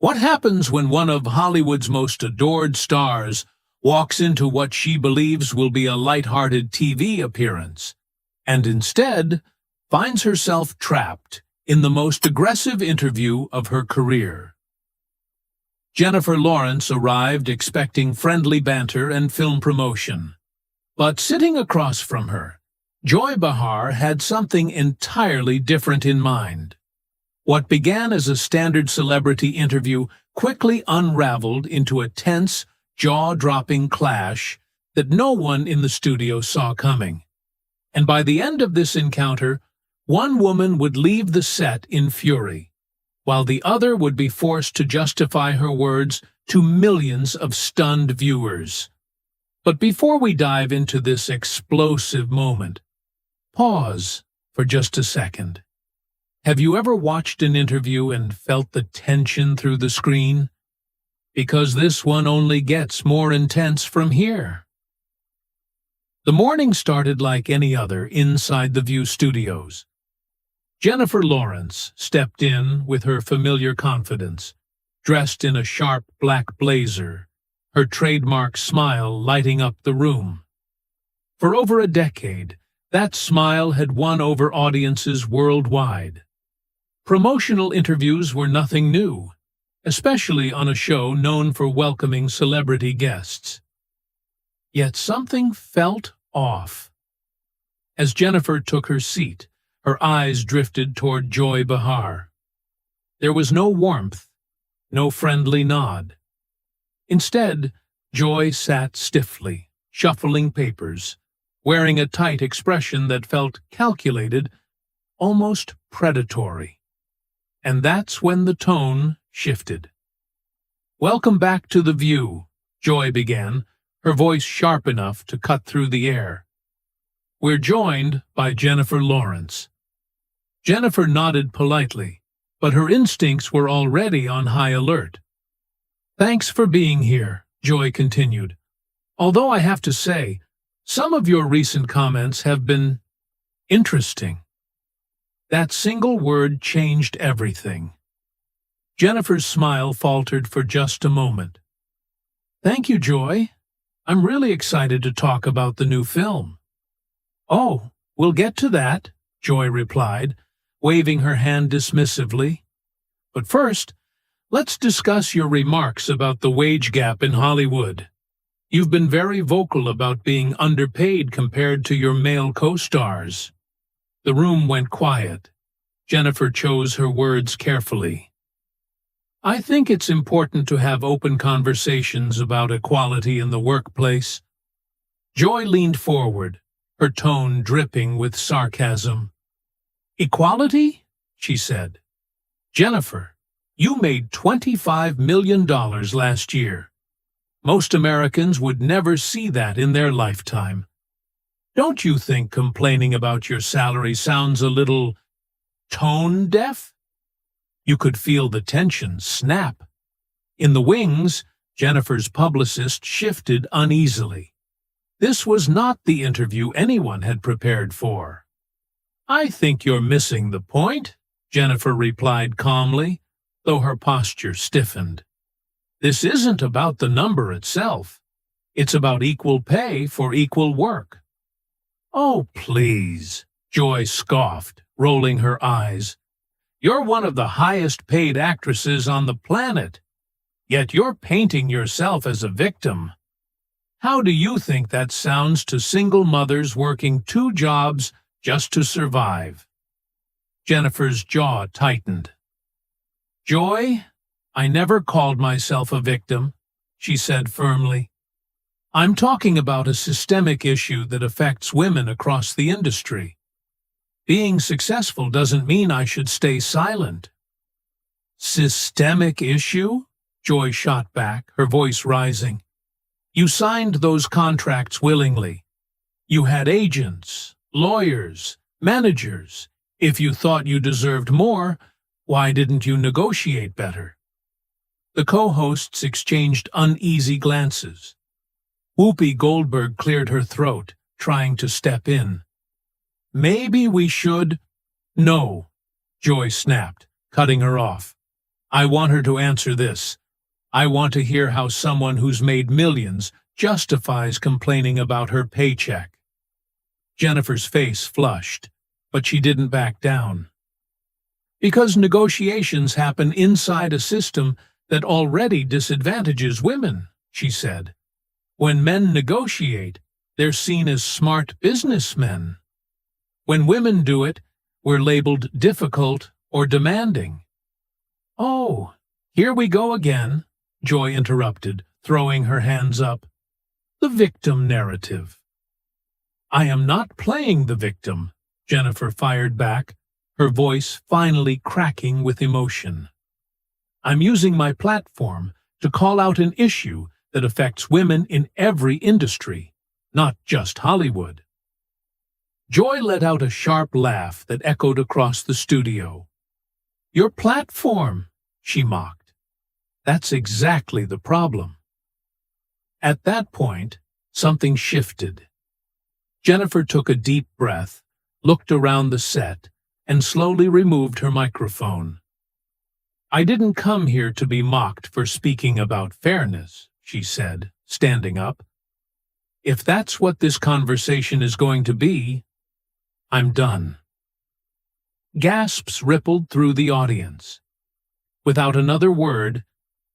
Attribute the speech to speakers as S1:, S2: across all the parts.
S1: What happens when one of Hollywood's most adored stars walks into what she believes will be a light-hearted TV appearance, and instead finds herself trapped in the most aggressive interview of her career? Jennifer Lawrence arrived expecting friendly banter and film promotion. But sitting across from her, Joy Behar had something entirely different in mind. What began as a standard celebrity interview quickly unraveled into a tense, jaw-dropping clash that no one in the studio saw coming. And by the end of this encounter, one woman would leave the set in fury, while the other would be forced to justify her words to millions of stunned viewers. But before we dive into this explosive moment, pause for just a second. Have you ever watched an interview and felt the tension through the screen? Because this one only gets more intense from here. The morning started like any other inside the View studios. Jennifer Lawrence stepped in with her familiar confidence, dressed in a sharp black blazer, her trademark smile lighting up the room. For over a decade, that smile had won over audiences worldwide. Promotional interviews were nothing new, especially on a show known for welcoming celebrity guests. Yet something felt off. As Jennifer took her seat, her eyes drifted toward Joy Behar. There was no warmth, no friendly nod. Instead, Joy sat stiffly, shuffling papers, wearing a tight expression that felt calculated, almost predatory. And that's when the tone shifted. "Welcome back to The View," Joy began, her voice sharp enough to cut through the air. "We're joined by Jennifer Lawrence." Jennifer nodded politely, but her instincts were already on high alert. "Thanks for being here," Joy continued. "Although I have to say, some of your recent comments have been interesting." That single word changed everything. Jennifer's smile faltered for just a moment. "Thank you, Joy. I'm really excited to talk about the new film." "Oh, we'll get to that," Joy replied, waving her hand dismissively. "But first, let's discuss your remarks about the wage gap in Hollywood. You've been very vocal about being underpaid compared to your male co-stars." The room went quiet. Jennifer chose her words carefully. "I think it's important to have open conversations about equality in the workplace." Joy leaned forward, her tone dripping with sarcasm. "Equality?" she said. "Jennifer, you made $25 million last year. Most Americans would never see that in their lifetime. Don't you think complaining about your salary sounds a little tone-deaf?" You could feel the tension snap. In the wings, Jennifer's publicist shifted uneasily. This was not the interview anyone had prepared for. "I think you're missing the point," Jennifer replied calmly, though her posture stiffened. "This isn't about the number itself. It's about equal pay for equal work." "Oh, please," Joy scoffed, rolling her eyes. "You're one of the highest-paid actresses on the planet, yet you're painting yourself as a victim. How do you think that sounds to single mothers working 2 jobs just to survive?" Jennifer's jaw tightened. "Joy, I never called myself a victim," she said firmly. "I'm talking about a systemic issue that affects women across the industry. Being successful doesn't mean I should stay silent." "Systemic issue?" Joy shot back, her voice rising. "You signed those contracts willingly. You had agents, lawyers, managers. If you thought you deserved more, why didn't you negotiate better?" The co-hosts exchanged uneasy glances. Whoopi Goldberg cleared her throat, trying to step in. "Maybe we should—" "No," Joy snapped, cutting her off. I want her to answer this. I want to hear how someone who's made millions justifies complaining about her paycheck. Jennifer's face flushed, but she didn't back down. Because negotiations happen inside a system that already disadvantages women, she said. When men negotiate, they're seen as smart businessmen. When women do it, we're labeled difficult or demanding. Oh, here we go again, Joy interrupted, throwing her hands up. The victim narrative. I am not playing the victim, Jennifer fired back, her voice finally cracking with emotion. I'm using my platform to call out an issue that affects women in every industry, not just Hollywood. Joy let out a sharp laugh that echoed across the studio. Your platform, she mocked. That's exactly the problem. At that point, something shifted. Jennifer took a deep breath, looked around the set, and slowly removed her microphone. I didn't come here to be mocked for speaking about fairness, she said, standing up. If that's what this conversation is going to be, I'm done. Gasps rippled through the audience. Without another word,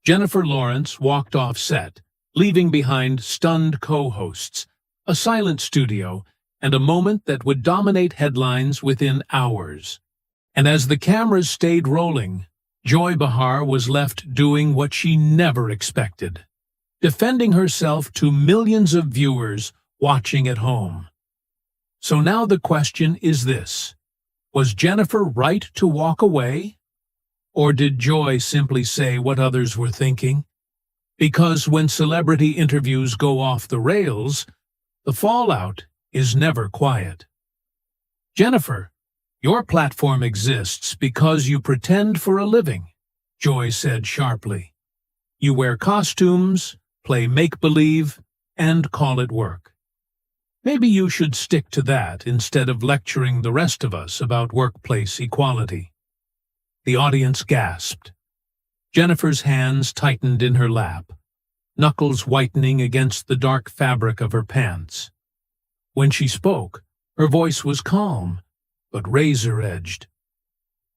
S1: Jennifer Lawrence walked off set, leaving behind stunned co-hosts, a silent studio, and a moment that would dominate headlines within hours. And as the cameras stayed rolling, Joy Behar was left doing what she never expected, defending herself to millions of viewers watching at home. So now the question is this: was Jennifer right to walk away? Or did Joy simply say what others were thinking? Because when celebrity interviews go off the rails, the fallout is never quiet. Jennifer, your platform exists because you pretend for a living, Joy said sharply. You wear costumes, play make-believe, and call it work. Maybe you should stick to that instead of lecturing the rest of us about workplace equality. The audience gasped. Jennifer's hands tightened in her lap, knuckles whitening against the dark fabric of her pants. When she spoke, her voice was calm, but razor-edged.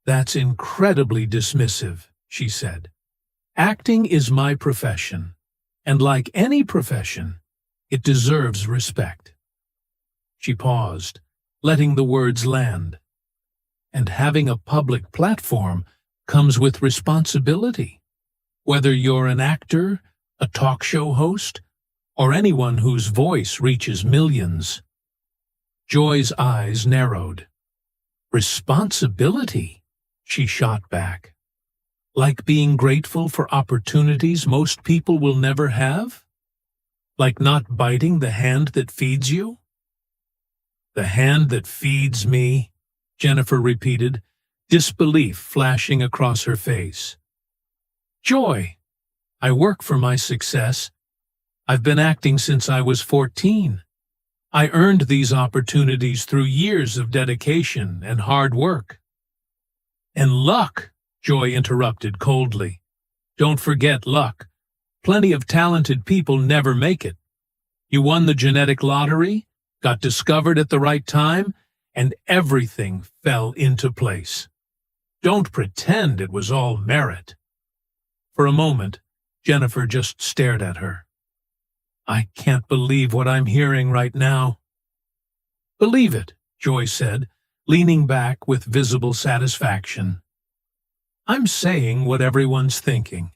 S1: That's incredibly dismissive, she said. Acting is my profession, and like any profession, it deserves respect. She paused, letting the words land. And having a public platform comes with responsibility. Whether you're an actor, a talk show host, or anyone whose voice reaches millions. Joy's eyes narrowed. Responsibility, she shot back. Like being grateful for opportunities most people will never have? Like not biting the hand that feeds you? The hand that feeds me, Jennifer repeated, disbelief flashing across her face. Joy, I work for my success. I've been acting since I was 14. I earned these opportunities through years of dedication and hard work. And luck, Joy interrupted coldly. Don't forget luck. Plenty of talented people never make it. You won the genetic lottery, got discovered at the right time, and everything fell into place. Don't pretend it was all merit. For a moment, Jennifer just stared at her. I can't believe what I'm hearing right now. Believe it, Joy said, leaning back with visible satisfaction. I'm saying what everyone's thinking.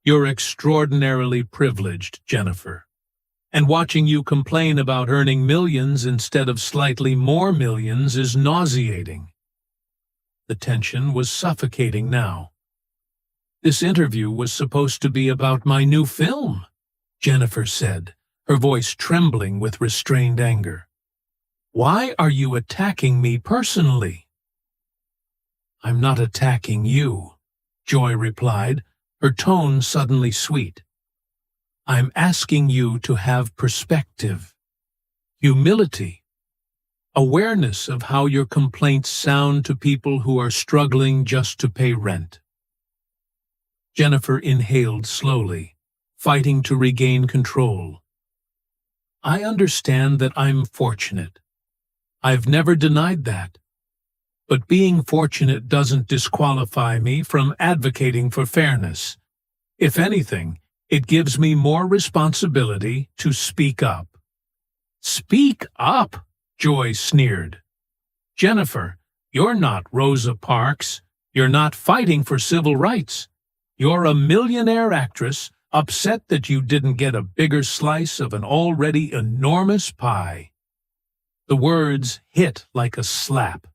S1: You're extraordinarily privileged, Jennifer. And watching you complain about earning millions instead of slightly more millions is nauseating. The tension was suffocating now. This interview was supposed to be about my new film, Jennifer said, her voice trembling with restrained anger. Why are you attacking me personally? I'm not attacking you, Joy replied, her tone suddenly sweet. I'm asking you to have perspective, humility, awareness of how your complaints sound to people who are struggling just to pay rent. Jennifer inhaled slowly, fighting to regain control. I understand that I'm fortunate. I've never denied that. But being fortunate doesn't disqualify me from advocating for fairness. If anything, it gives me more responsibility to speak up. Speak up, Joy sneered. Jennifer, you're not Rosa Parks. You're not fighting for civil rights. You're a millionaire actress, upset that you didn't get a bigger slice of an already enormous pie. The words hit like a slap.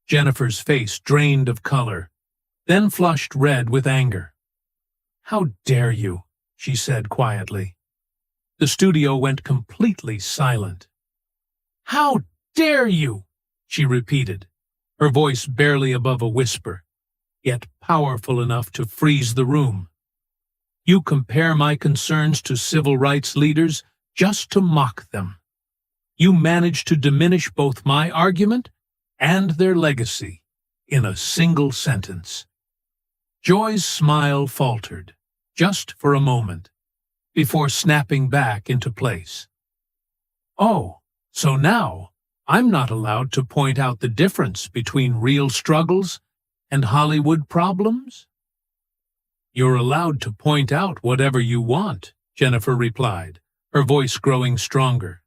S1: Jennifer's face drained of color, then flushed red with anger. How dare you, she said quietly. The studio went completely silent. How dare you, she repeated, her voice barely above a whisper, yet powerful enough to freeze the room. You compare my concerns to civil rights leaders just to mock them. You manage to diminish both my argument and their legacy in a single sentence. Joy's smile faltered, just for a moment, before snapping back into place. Oh, so now I'm not allowed to point out the difference between real struggles and Hollywood problems? You're allowed to point out whatever you want, Jennifer replied, her voice growing stronger.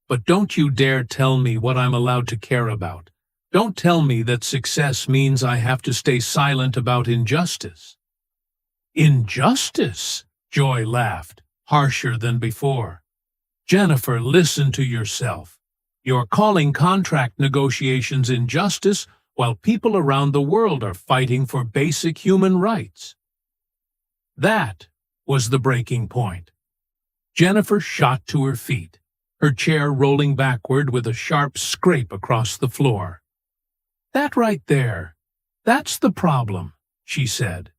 S1: But don't you dare tell me what I'm allowed to care about. Don't tell me that success means I have to stay silent about injustice. Injustice? Joy laughed, harsher than before. Jennifer, listen to yourself. You're calling contract negotiations injustice while people around the world are fighting for basic human rights. That was the breaking point. Jennifer shot to her feet, her chair rolling backward with a sharp scrape across the floor. That right there, that's the problem, she said.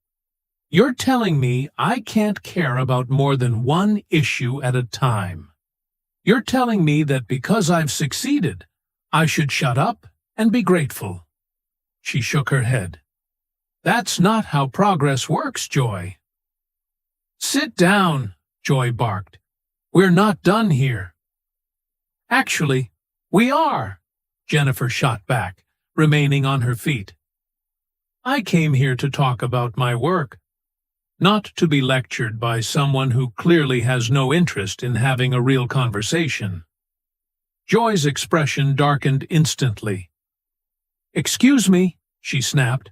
S1: You're telling me I can't care about more than one issue at a time. You're telling me that because I've succeeded, I should shut up and be grateful. She shook her head. That's not how progress works, Joy. Sit down, Joy barked. We're not done here. Actually, we are, Jennifer shot back, remaining on her feet. I came here to talk about my work, not to be lectured by someone who clearly has no interest in having a real conversation. Joy's expression darkened instantly. Excuse me, she snapped.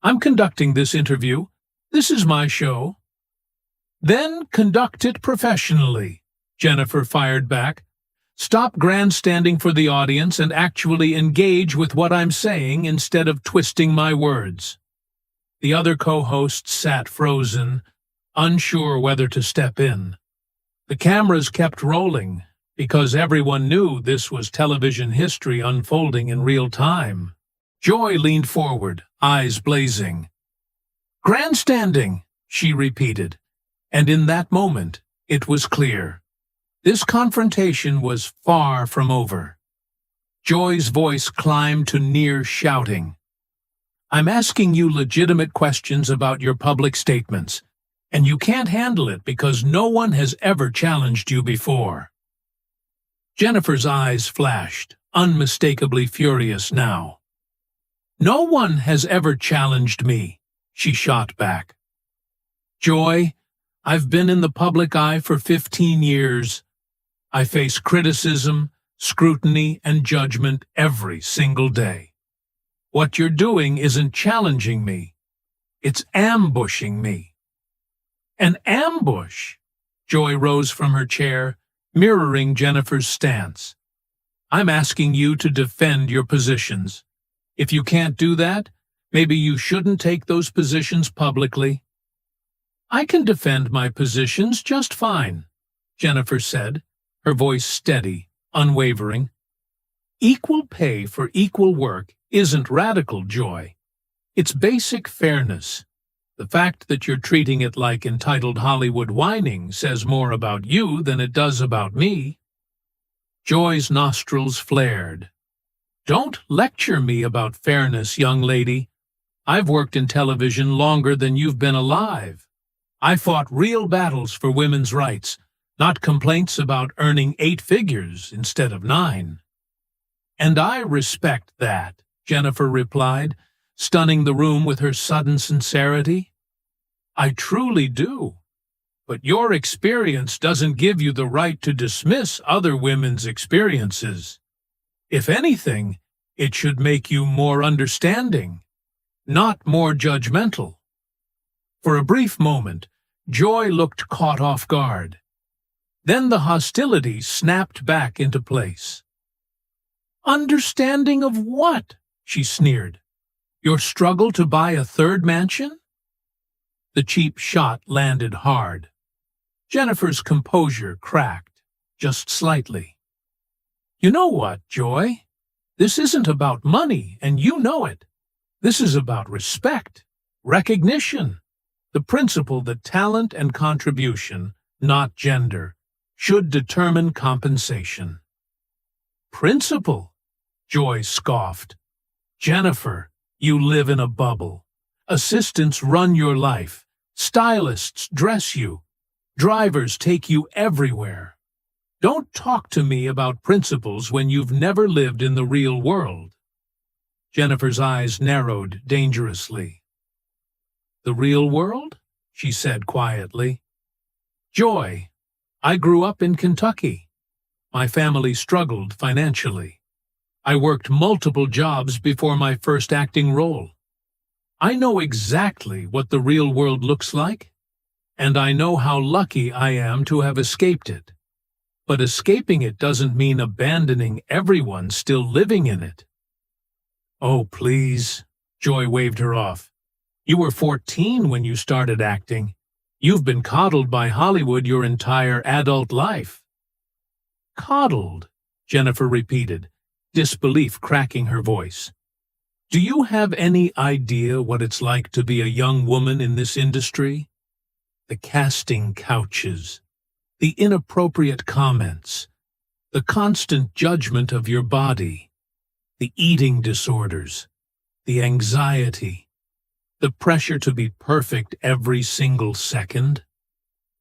S1: I'm conducting this interview. This is my show. Then conduct it professionally, Jennifer fired back. Stop grandstanding for the audience and actually engage with what I'm saying instead of twisting my words. The other co-hosts sat frozen, unsure whether to step in. The cameras kept rolling because everyone knew this was television history unfolding in real time. Joy leaned forward, eyes blazing. Grandstanding, she repeated, and in that moment it was clear. This confrontation was far from over. Joy's voice climbed to near shouting. I'm asking you legitimate questions about your public statements, and you can't handle it because no one has ever challenged you before. Jennifer's eyes flashed, unmistakably furious now. No one has ever challenged me, she shot back. Joy, I've been in the public eye for 15 years. I face criticism, scrutiny, and judgment every single day. What you're doing isn't challenging me. It's ambushing me. An ambush? Joy rose from her chair, mirroring Jennifer's stance. I'm asking you to defend your positions. If you can't do that, maybe you shouldn't take those positions publicly. I can defend my positions just fine, Jennifer said, her voice steady, unwavering. Equal pay for equal work isn't radical, Joy. It's basic fairness. The fact that you're treating it like entitled Hollywood whining says more about you than it does about me. Joy's nostrils flared. Don't lecture me about fairness, young lady. I've worked in television longer than you've been alive. I fought real battles for women's rights, not complaints about earning 8 figures instead of 9. And I respect that, Jennifer replied, stunning the room with her sudden sincerity. I truly do. But your experience doesn't give you the right to dismiss other women's experiences. If anything, it should make you more understanding, not more judgmental. For a brief moment, Joy looked caught off guard. Then the hostility snapped back into place. Understanding of what? She sneered. Your struggle to buy a third mansion? The cheap shot landed hard. Jennifer's composure cracked, just slightly. You know what, Joy? This isn't about money, and you know it. This is about respect, recognition, the principle that talent and contribution, not gender, should determine compensation. Principle? Joy scoffed. Jennifer, you live in a bubble. Assistants run your life. Stylists dress you. Drivers take you everywhere. Don't talk to me about principles when you've never lived in the real world. Jennifer's eyes narrowed dangerously. The real world? She said quietly. Joy, I grew up in Kentucky. My family struggled financially. I worked multiple jobs before my first acting role. I know exactly what the real world looks like, and I know how lucky I am to have escaped it. But escaping it doesn't mean abandoning everyone still living in it. Oh, please, Joy waved her off. You were 14 when you started acting. You've been coddled by Hollywood your entire adult life. Coddled, Jennifer repeated, disbelief cracking her voice. Do you have any idea what it's like to be a young woman in this industry? The casting couches, the inappropriate comments, the constant judgment of your body, the eating disorders, the anxiety, the pressure to be perfect every single second.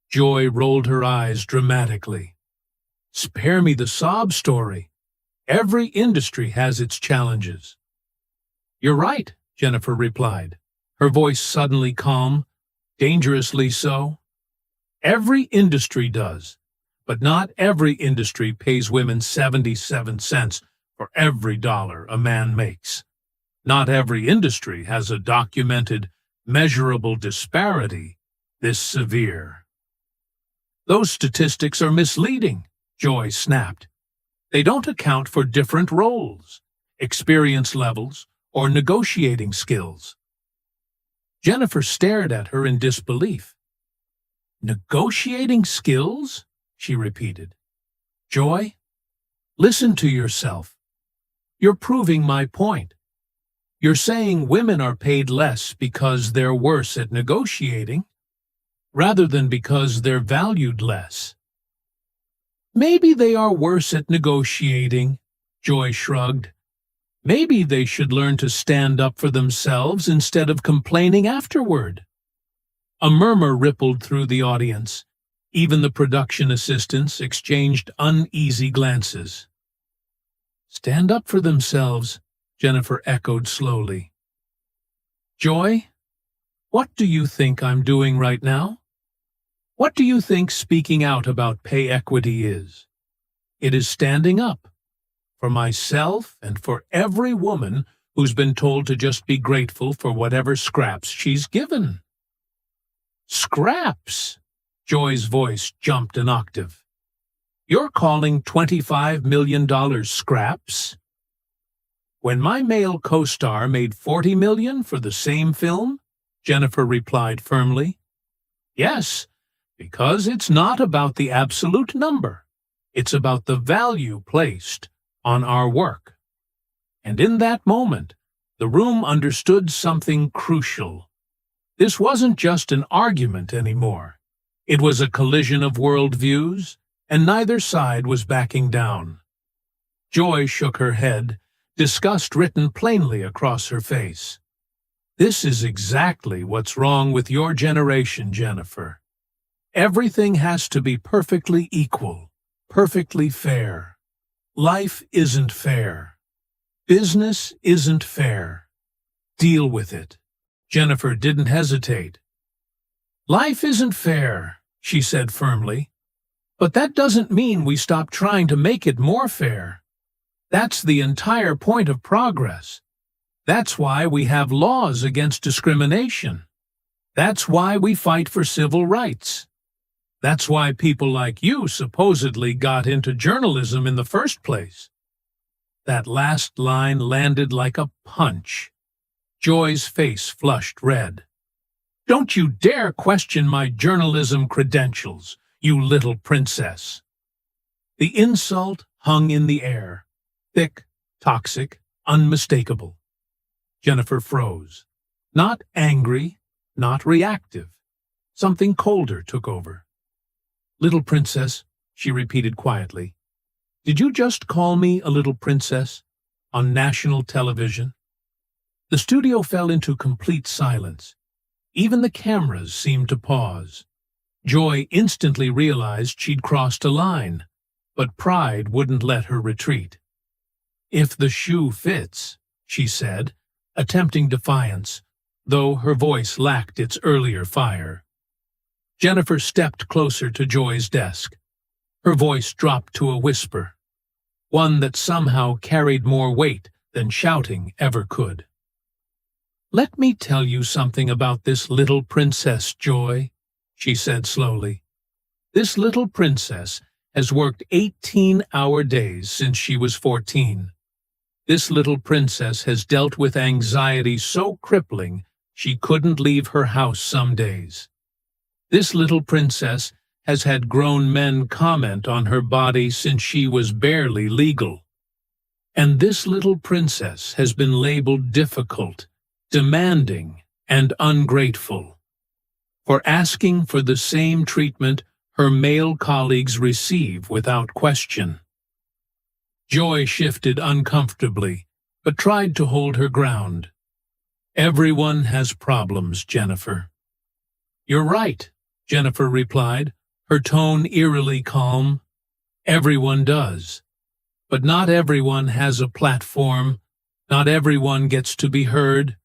S1: Joy rolled her eyes dramatically. Spare me the sob story. Every industry has its challenges. You're right, Jennifer replied, her voice suddenly calm, dangerously so. Every industry does, but not every industry pays women 77 cents for every dollar a man makes. Not every industry has a documented, measurable disparity this severe. Those statistics are misleading, Joy snapped. They don't account for different roles, experience levels, or negotiating skills. Jennifer stared at her in disbelief. Negotiating skills? She repeated. Joy, listen to yourself. You're proving my point. You're saying women are paid less because they're worse at negotiating, rather than because they're valued less. Maybe they are worse at negotiating, Joy shrugged. Maybe they should learn to stand up for themselves instead of complaining afterward. A murmur rippled through the audience. Even the production assistants exchanged uneasy glances. Stand up for themselves, Jennifer echoed slowly. Joy, what do you think I'm doing right now? What do you think speaking out about pay equity is? It is standing up. For myself and for every woman who's been told to just be grateful for whatever scraps she's given. Scraps? Joy's voice jumped an octave. You're calling $25 million scraps? When my male co-star made $40 million for the same film, Jennifer replied firmly. Yes, because it's not about the absolute number. It's about the value placed on our work. And in that moment, the room understood something crucial. This wasn't just an argument anymore. It was a collision of worldviews, and neither side was backing down. Joy shook her head, disgust written plainly across her face. This is exactly what's wrong with your generation, Jennifer. Everything has to be perfectly equal, perfectly fair. Life isn't fair. Business isn't fair. Deal with it. Jennifer didn't hesitate. Life isn't fair, she said firmly. But that doesn't mean we stop trying to make it more fair. That's the entire point of progress. That's why we have laws against discrimination. That's why we fight for civil rights. That's why people like you supposedly got into journalism in the first place. That last line landed like a punch. Joy's face flushed red. Don't you dare question my journalism credentials, you little princess. The insult hung in the air, thick, toxic, unmistakable. Jennifer froze. Not angry, not reactive. Something colder took over. Little princess, she repeated quietly. Did you just call me a little princess? On national television? The studio fell into complete silence. Even the cameras seemed to pause. Joy instantly realized she'd crossed a line, but pride wouldn't let her retreat. If the shoe fits, she said, attempting defiance, though her voice lacked its earlier fire. Jennifer stepped closer to Joy's desk. Her voice dropped to a whisper, one that somehow carried more weight than shouting ever could. Let me tell you something about this little princess, Joy, she said slowly. This little princess has worked 18-hour days since she was 14. This little princess has dealt with anxiety so crippling she couldn't leave her house some days. This little princess has had grown men comment on her body since she was barely legal. And this little princess has been labeled difficult, demanding, and ungrateful for asking for the same treatment her male colleagues receive without question. Joy shifted uncomfortably, but tried to hold her ground. Everyone has problems, Jennifer. You're right, Jennifer replied, her tone eerily calm. Everyone does. But not everyone has a platform. Not everyone gets to be heard.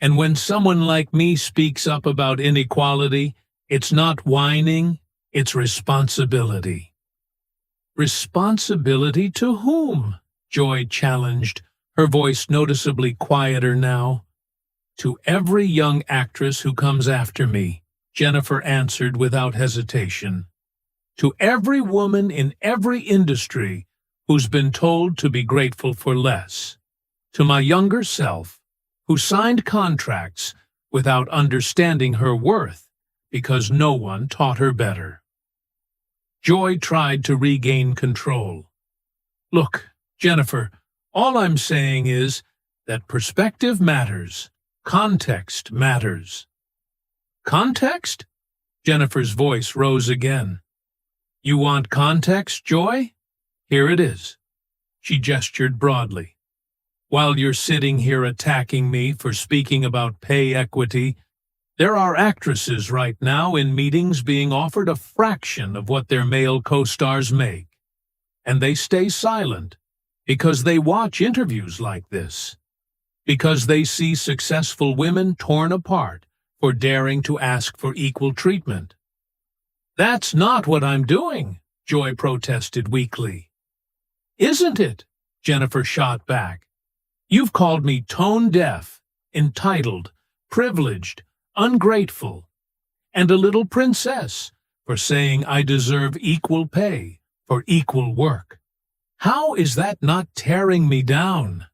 S1: And when someone like me speaks up about inequality, it's not whining, it's responsibility. Responsibility to whom? Joy challenged, her voice noticeably quieter now. To every young actress who comes after me, Jennifer answered without hesitation. To every woman in every industry who's been told to be grateful for less. To my younger self, who signed contracts without understanding her worth because no one taught her better. Joy tried to regain control. Look, Jennifer, all I'm saying is that perspective matters, context matters. Context? Jennifer's voice rose again. You want context, Joy? Here it is. She gestured broadly. While you're sitting here attacking me for speaking about pay equity, there are actresses right now in meetings being offered a fraction of what their male co-stars make. And they stay silent because they watch interviews like this, because they see successful women torn apart for daring to ask for equal treatment. That's not what I'm doing, Joy protested weakly. Isn't it? Jennifer shot back. You've called me tone-deaf, entitled, privileged, ungrateful, and a little princess for saying I deserve equal pay for equal work. How is that not tearing me down?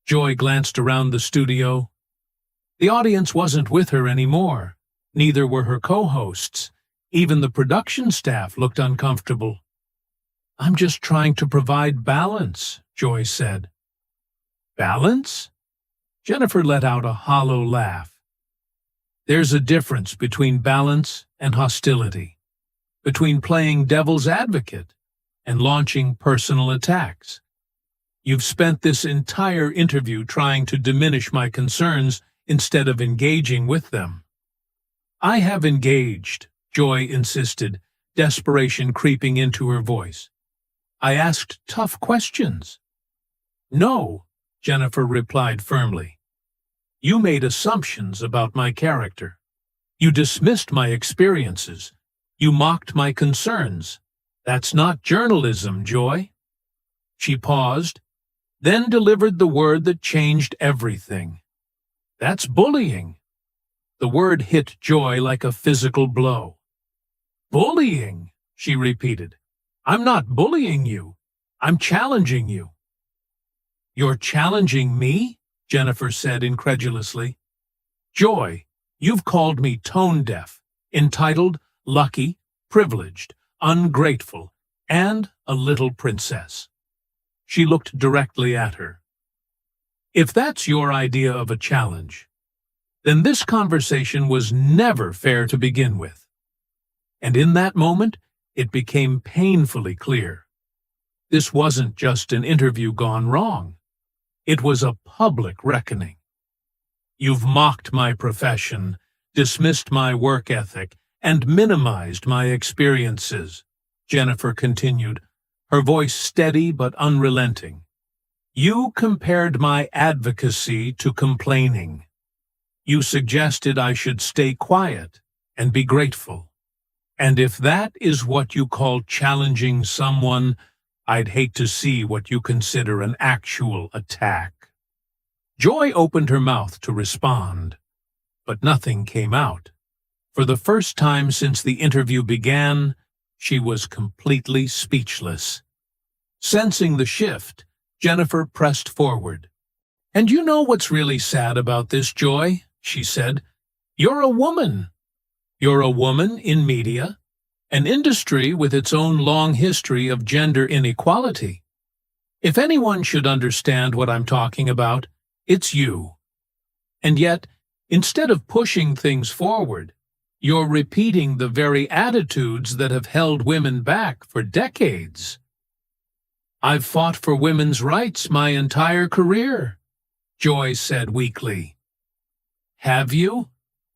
S1: Joy glanced around the studio. The audience wasn't with her anymore. Neither were her co-hosts. Even the production staff looked uncomfortable. I'm just trying to provide balance, Joy said. Balance? Jennifer let out a hollow laugh. There's a difference between balance and hostility, between playing devil's advocate and launching personal attacks. You've spent this entire interview trying to diminish my concerns instead of engaging with them. "I have engaged," Joy insisted, desperation creeping into her voice. "I asked tough questions." "No," Jennifer replied firmly. "You made assumptions about my character. You dismissed my experiences. You mocked my concerns. That's not journalism, Joy." She paused, then delivered the word that changed everything. "That's bullying." The word hit Joy like a physical blow. "Bullying," she repeated. "I'm not bullying you. I'm challenging you." "You're challenging me?" Jennifer said incredulously. "Joy, you've called me tone-deaf, entitled, lucky, privileged, ungrateful, and a little princess." She looked directly at her. "If that's your idea of a challenge, then this conversation was never fair to begin with." And in that moment, it became painfully clear. This wasn't just an interview gone wrong. It was a public reckoning. "You've mocked my profession, dismissed my work ethic, and minimized my experiences," Jennifer continued, her voice steady but unrelenting. "You compared my advocacy to complaining. You suggested I should stay quiet and be grateful. And if that is what you call challenging someone, I'd hate to see what you consider an actual attack." Joy opened her mouth to respond, but nothing came out. For the first time since the interview began, she was completely speechless. Sensing the shift, Jennifer pressed forward. "And you know what's really sad about this, Joy?" she said. "You're a woman. You're a woman in media, an industry with its own long history of gender inequality. If anyone should understand what I'm talking about, it's you. And yet, instead of pushing things forward, you're repeating the very attitudes that have held women back for decades." "I've fought for women's rights my entire career," Joy said weakly. "Have you?"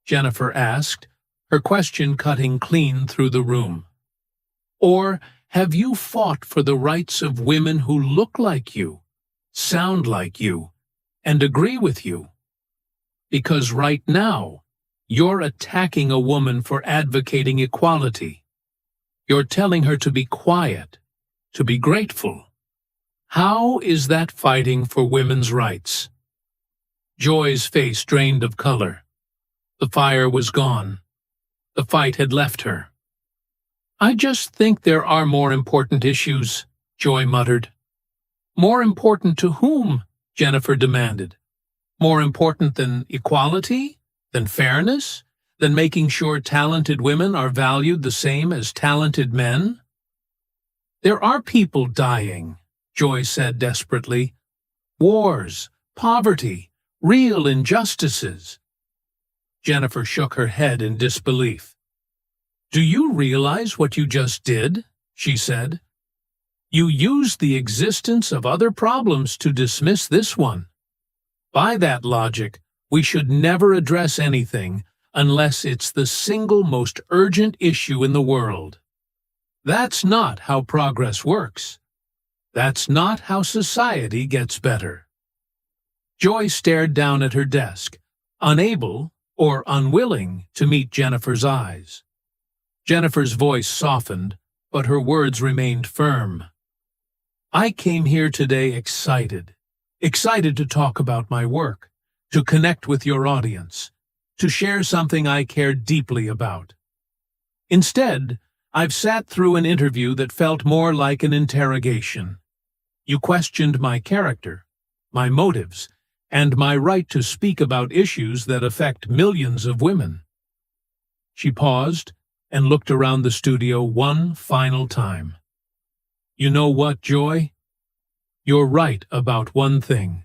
S1: Jennifer asked, her question cutting clean through the room. "Or have you fought for the rights of women who look like you, sound like you, and agree with you? Because right now, you're attacking a woman for advocating equality. You're telling her to be quiet, to be grateful. How is that fighting for women's rights?" Joy's face drained of color. The fire was gone. The fight had left her. "I just think there are more important issues," Joy muttered. "More important to whom?" Jennifer demanded. "More important than equality? Than fairness? Than making sure talented women are valued the same as talented men?" "There are people dying," Joy said desperately. "Wars, poverty, real injustices." Jennifer shook her head in disbelief. "Do you realize what you just did?" she said. "You used the existence of other problems to dismiss this one. By that logic, we should never address anything unless it's the single most urgent issue in the world. That's not how progress works. That's not how society gets better." Joy stared down at her desk, unable or unwilling to meet Jennifer's eyes. Jennifer's voice softened, but her words remained firm. "I came here today excited to talk about my work, to connect with your audience, to share something I care deeply about. Instead, I've sat through an interview that felt more like an interrogation. You questioned my character, my motives, and my right to speak about issues that affect millions of women." She paused and looked around the studio one final time. "You know what, Joy? You're right about one thing.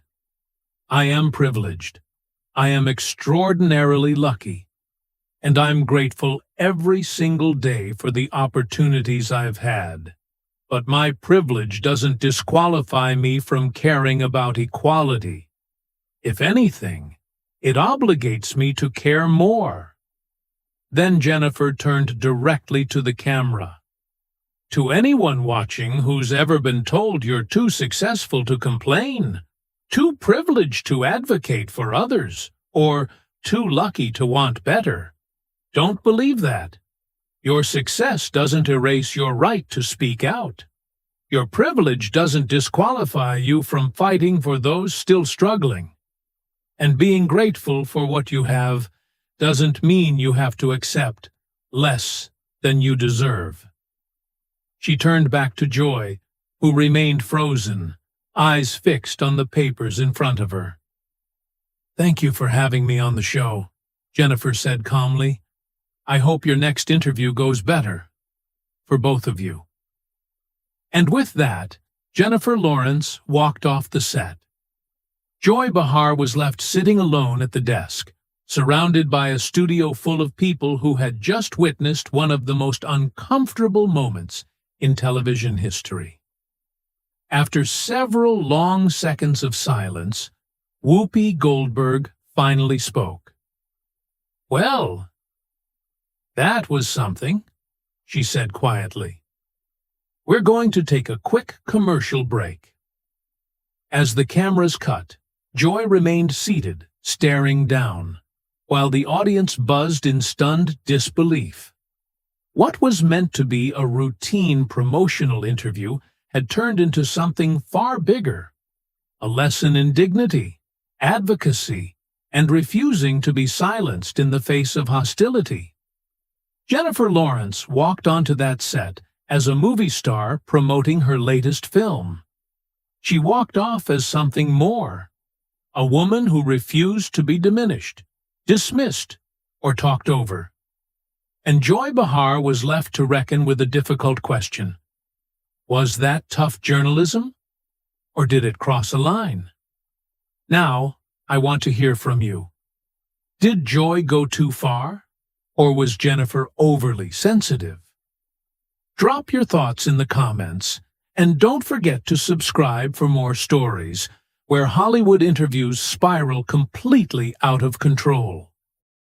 S1: I am privileged. I am extraordinarily lucky. And I'm grateful every single day for the opportunities I've had. But my privilege doesn't disqualify me from caring about equality. If anything, It obligates me to care more." Then Jennifer turned directly to the camera. "To anyone watching who's ever been told you're too successful to complain, too privileged to advocate for others, or too lucky to want better, don't believe that. Your success doesn't erase your right to speak out. Your privilege doesn't disqualify you from fighting for those still struggling. And being grateful for what you have doesn't mean you have to accept less than you deserve." She turned back to Joy, who remained frozen, eyes fixed on the papers in front of her. "Thank you for having me on the show," Jennifer said calmly. "I hope your next interview goes better. For both of you." And with that, Jennifer Lawrence walked off the set. Joy Behar was left sitting alone at the desk, surrounded by a studio full of people who had just witnessed one of the most uncomfortable moments in television history. After several long seconds of silence, Whoopi Goldberg finally spoke. "Well, that was something," she said quietly. "We're going to take a quick commercial break." As the cameras cut, Joy remained seated, staring down, while the audience buzzed in stunned disbelief. What was meant to be a routine promotional interview had turned into something far bigger, a lesson in dignity, advocacy, and refusing to be silenced in the face of hostility. Jennifer Lawrence walked onto that set as a movie star promoting her latest film. She walked off as something more, a woman who refused to be diminished, dismissed, or talked over. And Joy Behar was left to reckon with a difficult question. Was that tough journalism? Or did it cross a line? Now, I want to hear from you. Did Joy go too far? Or was Jennifer overly sensitive? Drop your thoughts in the comments, and don't forget to subscribe for more stories where Hollywood interviews spiral completely out of control.